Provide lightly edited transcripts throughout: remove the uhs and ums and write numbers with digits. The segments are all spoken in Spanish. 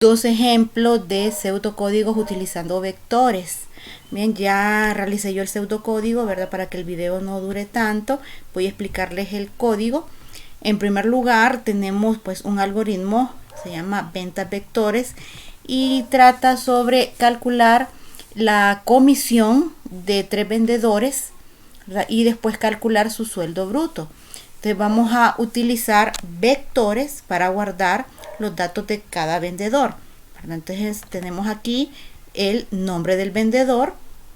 Dos ejemplos de pseudocódigos utilizando vectores. Bien, ya realicé yo el pseudocódigo, ¿verdad? Para que el video no dure tanto, voy a explicarles el código. En primer lugar, tenemos pues un algoritmo, se llama ventas vectores, y trata sobre calcular la comisión de 3 vendedores, ¿verdad? Y después calcular su sueldo bruto. Entonces vamos a utilizar vectores para guardar los datos de cada vendedor. Entonces tenemos aquí el nombre del vendedor,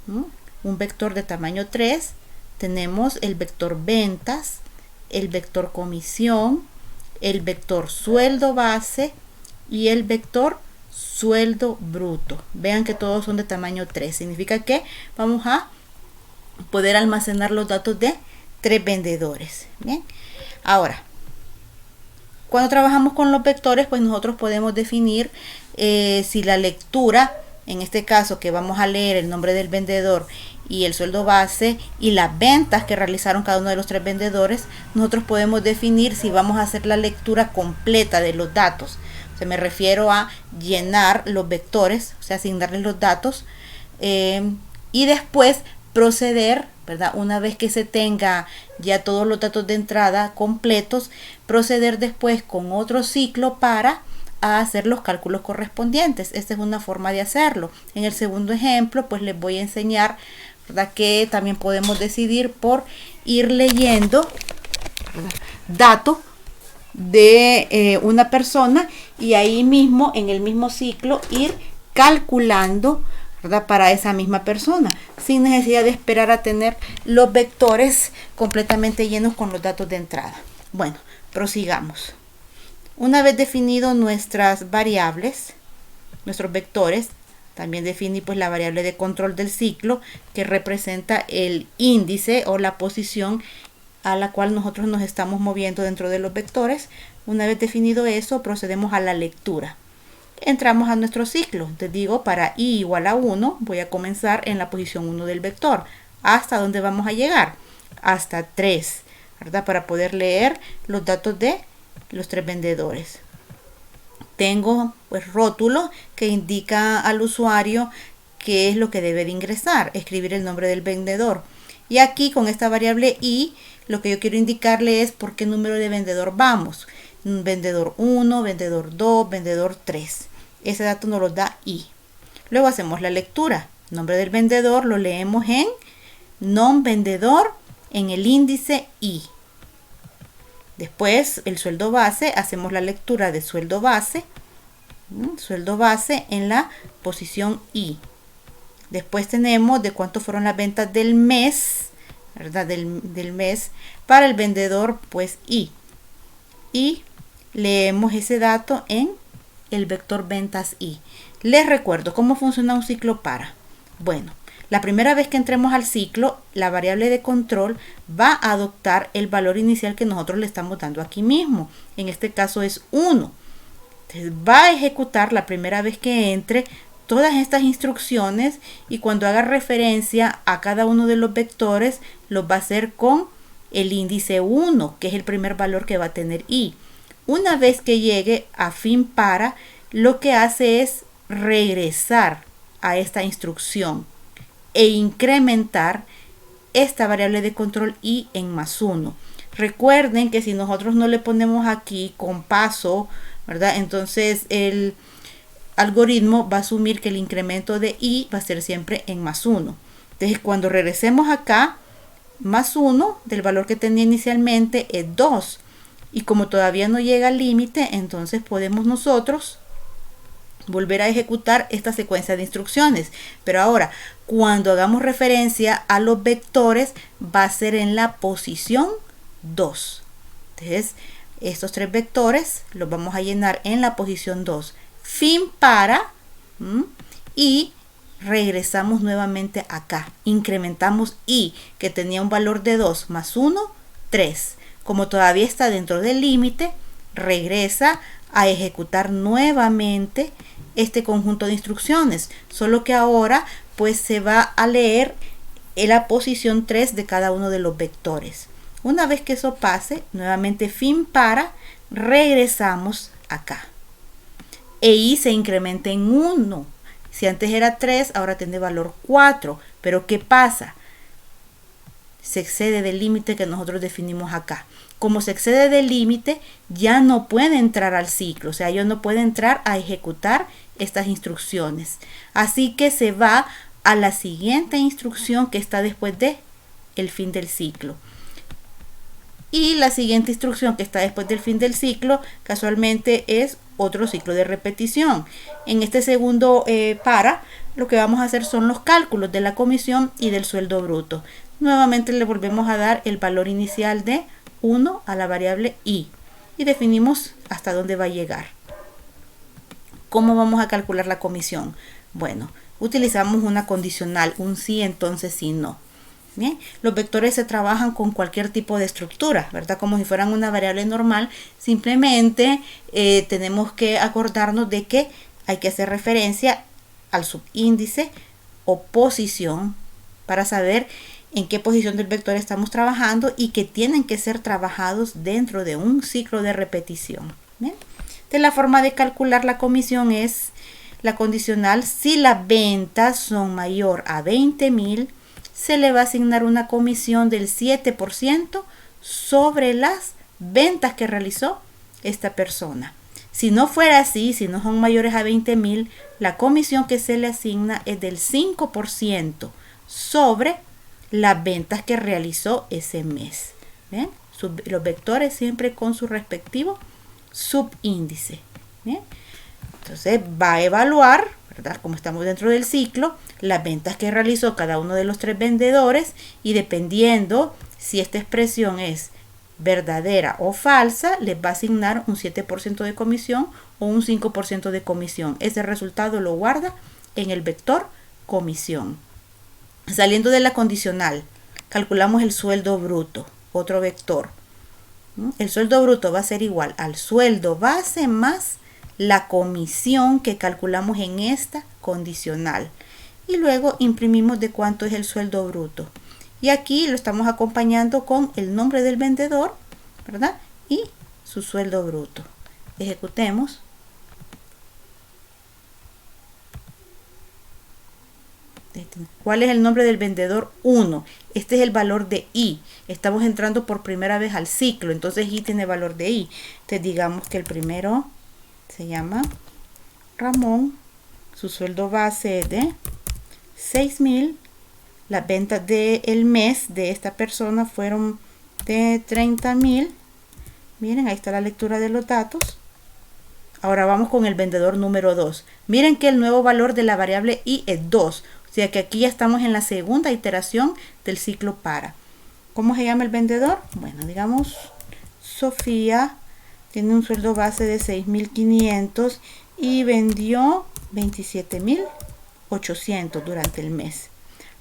¿no? Un vector de tamaño 3. Tenemos el vector ventas, el vector comisión, el vector sueldo base y el vector sueldo bruto. Vean que todos son de tamaño 3. Significa que vamos a poder almacenar los datos de 3 vendedores. Bien. Ahora, cuando trabajamos con los vectores, pues nosotros podemos definir si la lectura, en este caso que vamos a leer el nombre del vendedor y el sueldo base y las ventas que realizaron cada uno de los 3 vendedores, nosotros podemos definir si vamos a hacer la lectura completa de los datos. O sea, me refiero a llenar los vectores, o sea, asignarles los datos y después proceder, ¿verdad? Una vez que se tenga ya todos los datos de entrada completos, proceder después con otro ciclo para hacer los cálculos correspondientes. Esta es una forma de hacerlo. En el segundo ejemplo, pues les voy a enseñar, ¿verdad?, que también podemos decidir por ir leyendo, ¿verdad?, datos de una persona y ahí mismo, en el mismo ciclo, ir calculando, ¿verdad?, para esa misma persona, sin necesidad de esperar a tener los vectores completamente llenos con los datos de entrada. Bueno, prosigamos. Una vez definido nuestras variables, nuestros vectores, también definí pues la variable de control del ciclo, que representa el índice o la posición a la cual nosotros nos estamos moviendo dentro de los vectores. Una vez definido eso, procedemos a la lectura. Entramos a nuestro ciclo. Te digo, para i igual a 1, voy a comenzar en la posición 1 del vector. ¿Hasta dónde vamos a llegar? Hasta 3, ¿verdad? Para poder leer los datos de los 3 vendedores. Tengo pues rótulo que indica al usuario qué es lo que debe de ingresar, escribir el nombre del vendedor. Y aquí con esta variable i, lo que yo quiero indicarle es por qué número de vendedor vamos. Vendedor 1, vendedor 2, vendedor 3. Ese dato nos lo da i. Luego hacemos la lectura. Nombre del vendedor lo leemos en nom vendedor en el índice i. Después el sueldo base, hacemos la lectura de sueldo base en la posición i. Después tenemos de cuánto fueron las ventas del mes, ¿verdad? Del mes para el vendedor, pues i. Y leemos ese dato en el vector ventas i. Les recuerdo cómo funciona un ciclo para. Bueno, la primera vez que entremos al ciclo, la variable de control va a adoptar el valor inicial que nosotros le estamos dando aquí mismo. En este caso es 1. Entonces va a ejecutar la primera vez que entre todas estas instrucciones y cuando haga referencia a cada uno de los vectores, los va a hacer con el índice 1, que es el primer valor que va a tener i. Una vez que llegue a fin para, lo que hace es regresar a esta instrucción e incrementar esta variable de control i en más 1. Recuerden que si nosotros no le ponemos aquí con paso, ¿verdad?, entonces el algoritmo va a asumir que el incremento de i va a ser siempre en más 1. Entonces cuando regresemos acá, más 1 del valor que tenía inicialmente es 2. Y como todavía no llega al límite, entonces podemos nosotros volver a ejecutar esta secuencia de instrucciones. Pero ahora, cuando hagamos referencia a los vectores, va a ser en la posición 2. Entonces, estos 3 vectores los vamos a llenar en la posición 2. Fin para, y regresamos nuevamente acá. Incrementamos i, que tenía un valor de 2 más 1, 3. Como todavía está dentro del límite, regresa a ejecutar nuevamente este conjunto de instrucciones, solo que ahora pues se va a leer en la posición 3 de cada uno de los vectores. Una vez que eso pase, nuevamente fin para, regresamos acá. e I se incrementa en 1. Si antes era 3, ahora tiene valor 4. Pero ¿qué pasa? Se excede del límite que nosotros definimos acá. Como se excede del límite, ya no puede entrar al ciclo, o sea, ya no puede entrar a ejecutar estas instrucciones. Así que se va a la siguiente instrucción que está después de el fin del ciclo. Y la siguiente instrucción que está después del fin del ciclo, casualmente es otro ciclo de repetición. En este segundo lo que vamos a hacer son los cálculos de la comisión y del sueldo bruto. Nuevamente le volvemos a dar el valor inicial de 1 a la variable I y definimos hasta dónde va a llegar. ¿Cómo vamos a calcular la comisión? Bueno, utilizamos una condicional, un sí, entonces sí, no. Bien, los vectores se trabajan con cualquier tipo de estructura, ¿verdad? Como si fueran una variable normal, simplemente tenemos que acordarnos de que hay que hacer referencia al subíndice o posición para saber en qué posición del vector estamos trabajando y que tienen que ser trabajados dentro de un ciclo de repetición. ¿Bien? De la forma de calcular la comisión es la condicional: si las ventas son mayor a 20.000, se le va a asignar una comisión del 7% sobre las ventas que realizó esta persona. Si no fuera así, si no son mayores a 20.000, la comisión que se le asigna es del 5% sobre las ventas que realizó ese mes. ¿Ven? Los vectores siempre con su respectivo subíndice. ¿Bien? Entonces va a evaluar, ¿verdad? Como estamos dentro del ciclo, las ventas que realizó cada uno de los 3 vendedores, y dependiendo si esta expresión es verdadera o falsa, les va a asignar un 7% de comisión o un 5% de comisión. Ese resultado lo guarda en el vector comisión. Saliendo de la condicional, calculamos el sueldo bruto, otro vector. El sueldo bruto va a ser igual al sueldo base más la comisión que calculamos en esta condicional. Y luego imprimimos de cuánto es el sueldo bruto. Y aquí lo estamos acompañando con el nombre del vendedor, ¿verdad? Y su sueldo bruto. Ejecutemos. ¿Cuál es el nombre del vendedor? 1. Este es el valor de I. Estamos entrando por primera vez al ciclo, entonces I tiene valor de I. Entonces digamos que el primero se llama Ramón. Su sueldo base es de 6.000. Las ventas del mes de esta persona fueron de 30.000. Miren, ahí está la lectura de los datos. Ahora vamos con el vendedor número 2. Miren que el nuevo valor de la variable I es 2. O sea que aquí ya estamos en la segunda iteración del ciclo para. ¿Cómo se llama el vendedor? Bueno, digamos Sofía. Tiene un sueldo base de 6.500 y vendió 27.800 durante el mes.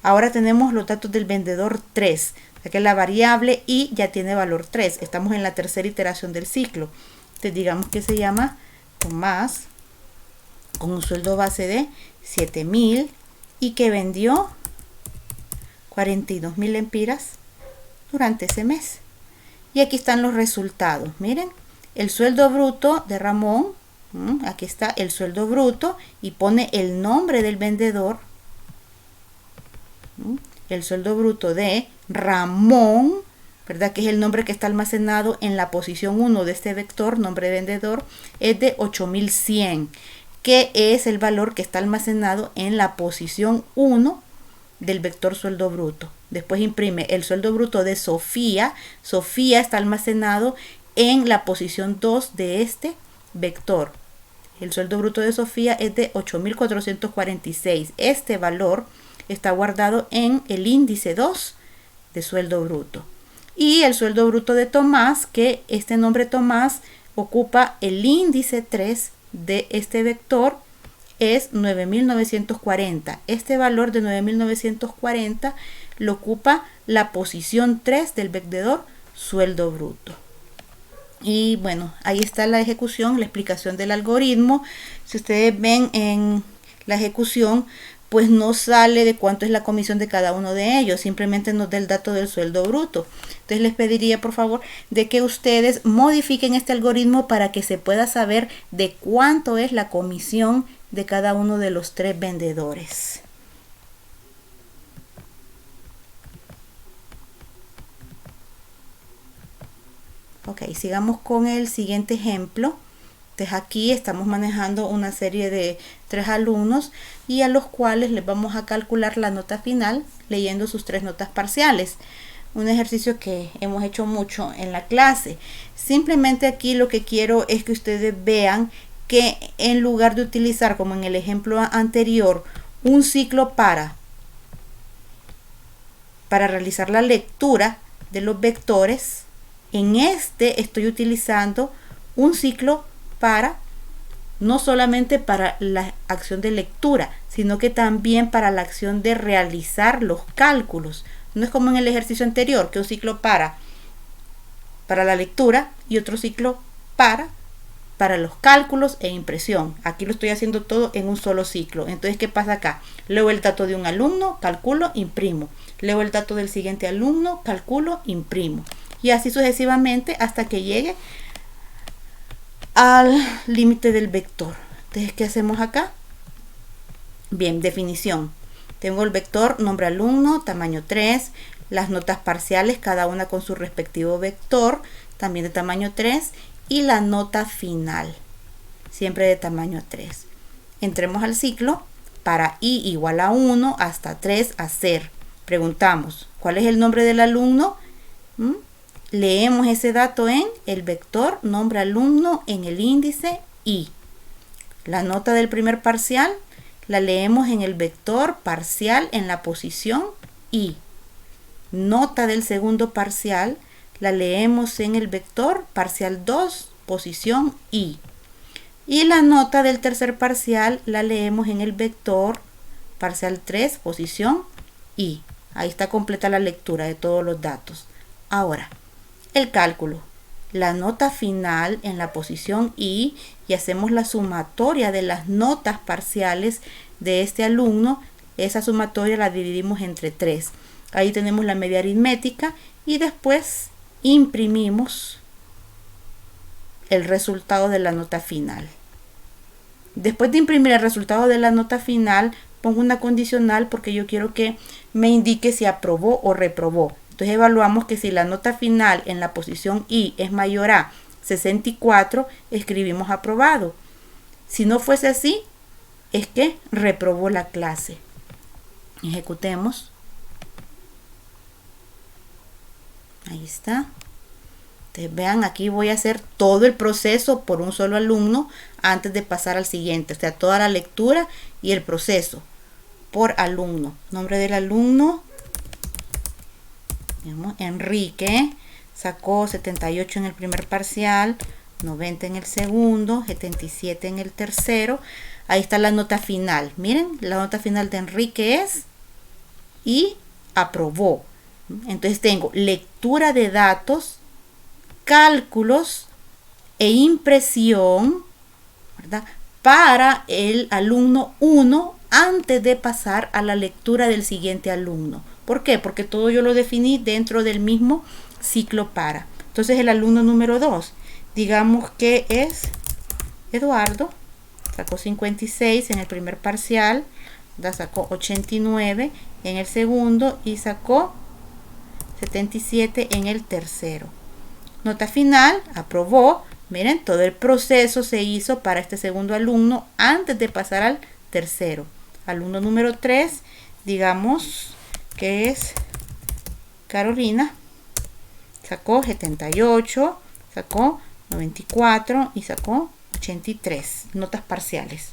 Ahora tenemos los datos del vendedor 3. O sea que la variable I ya tiene valor 3. Estamos en la tercera iteración del ciclo. Entonces digamos que se llama Tomás, con un sueldo base de 7.000 y que vendió 42.000 lempiras durante ese mes. Y aquí están los resultados. Miren, el sueldo bruto de Ramón. Aquí está el sueldo bruto y pone el nombre del vendedor. El sueldo bruto de Ramón, ¿verdad? Que es el nombre que está almacenado en la posición 1 de este vector, nombre de vendedor, es de 8.100, que es el valor que está almacenado en la posición 1 del vector sueldo bruto. Después imprime el sueldo bruto de Sofía. Sofía está almacenado en la posición 2 de este vector. El sueldo bruto de Sofía es de 8.446. Este valor está guardado en el índice 2 de sueldo bruto. Y el sueldo bruto de Tomás, que este nombre Tomás ocupa el índice 3 de este vector, es 9.940. Este valor de 9.940 lo ocupa la posición 3 del vendedor sueldo bruto. Y bueno, ahí está la ejecución, la explicación del algoritmo. Si ustedes ven en la ejecución, pues no sale de cuánto es la comisión de cada uno de ellos, simplemente nos da el dato del sueldo bruto. Entonces les pediría por favor de que ustedes modifiquen este algoritmo para que se pueda saber de cuánto es la comisión de cada uno de los 3 vendedores. Ok, sigamos con el siguiente ejemplo. Entonces aquí estamos manejando una serie de 3 alumnos y a los cuales les vamos a calcular la nota final leyendo sus 3 notas parciales. Un ejercicio que hemos hecho mucho en la clase. Simplemente aquí lo que quiero es que ustedes vean que en lugar de utilizar, como en el ejemplo anterior, un ciclo para realizar la lectura de los vectores, en este estoy utilizando un ciclo para, no solamente para la acción de lectura, sino que también para la acción de realizar los cálculos. No es como en el ejercicio anterior, que un ciclo para la lectura y otro ciclo para los cálculos e impresión. Aquí lo estoy haciendo todo en un solo ciclo. Entonces, ¿qué pasa acá? Leo el dato de un alumno, calculo, imprimo. Leo el dato del siguiente alumno, calculo, imprimo. Y así sucesivamente hasta que llegue al límite del vector. Entonces, ¿qué hacemos acá? Bien, definición. Tengo el vector nombre alumno, tamaño 3, las notas parciales, cada una con su respectivo vector, también de tamaño 3, y la nota final, siempre de tamaño 3. Entremos al ciclo. Para i igual a 1 hasta 3 hacer. Preguntamos, ¿cuál es el nombre del alumno? Leemos ese dato en el vector nombre alumno en el índice i. La nota del primer parcial la leemos en el vector parcial en la posición i. Nota del segundo parcial la leemos en el vector parcial 2, posición i. Y la nota del tercer parcial la leemos en el vector parcial 3, posición i. Ahí está completa la lectura de todos los datos. Ahora, el cálculo. La nota final en la posición i y hacemos la sumatoria de las notas parciales de este alumno. Esa sumatoria la dividimos entre 3. Ahí tenemos la media aritmética y después imprimimos el resultado de la nota final. Después de imprimir el resultado de la nota final, pongo una condicional porque yo quiero que me indique si aprobó o reprobó. Entonces evaluamos que si la nota final en la posición i es mayor a 64, escribimos aprobado. Si no fuese así, es que reprobó la clase. Ejecutemos. Ahí está. Entonces vean, aquí voy a hacer todo el proceso por un solo alumno antes de pasar al siguiente. O sea, toda la lectura y el proceso por alumno. Nombre del alumno. Enrique. Sacó 78 en el primer parcial, 90 en el segundo, 77 en el tercero. Ahí está la nota final. Miren, la nota final de Enrique es y aprobó. Entonces tengo lectura de datos, cálculos e impresión, ¿verdad?, para el alumno 1 antes de pasar a la lectura del siguiente alumno. ¿Por qué? Porque todo yo lo definí dentro del mismo ciclo para. Entonces el alumno número 2, digamos que es Eduardo, sacó 56 en el primer parcial, ¿verdad?, sacó 89 en el segundo y sacó 77 en el tercero. Nota final, aprobó. Miren, todo el proceso se hizo para este segundo alumno antes de pasar al tercero. Alumno número 3, digamos que es Carolina, sacó 78, sacó 94 y sacó 83. Notas parciales.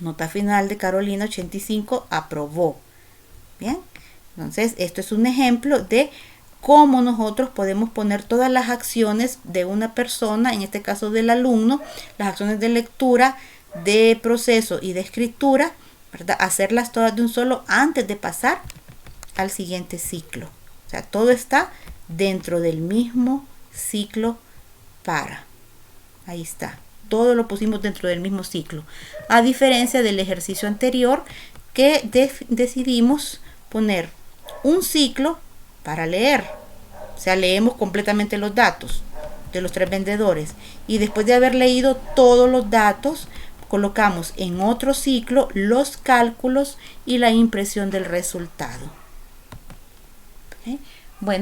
Nota final de Carolina, 85, aprobó. Bien, entonces esto es un ejemplo de cómo nosotros podemos poner todas las acciones de una persona, en este caso del alumno, las acciones de lectura, de proceso y de escritura, ¿verdad?, hacerlas todas de un solo antes de pasar al siguiente ciclo. O sea, todo está dentro del mismo ciclo para. Ahí está. todo lo pusimos dentro del mismo ciclo. A diferencia del ejercicio anterior que decidimos poner un ciclo para leer. O sea, leemos completamente los datos de los 3 vendedores y después de haber leído todos los datos, colocamos en otro ciclo los cálculos y la impresión del resultado. ¿Okay? Bueno.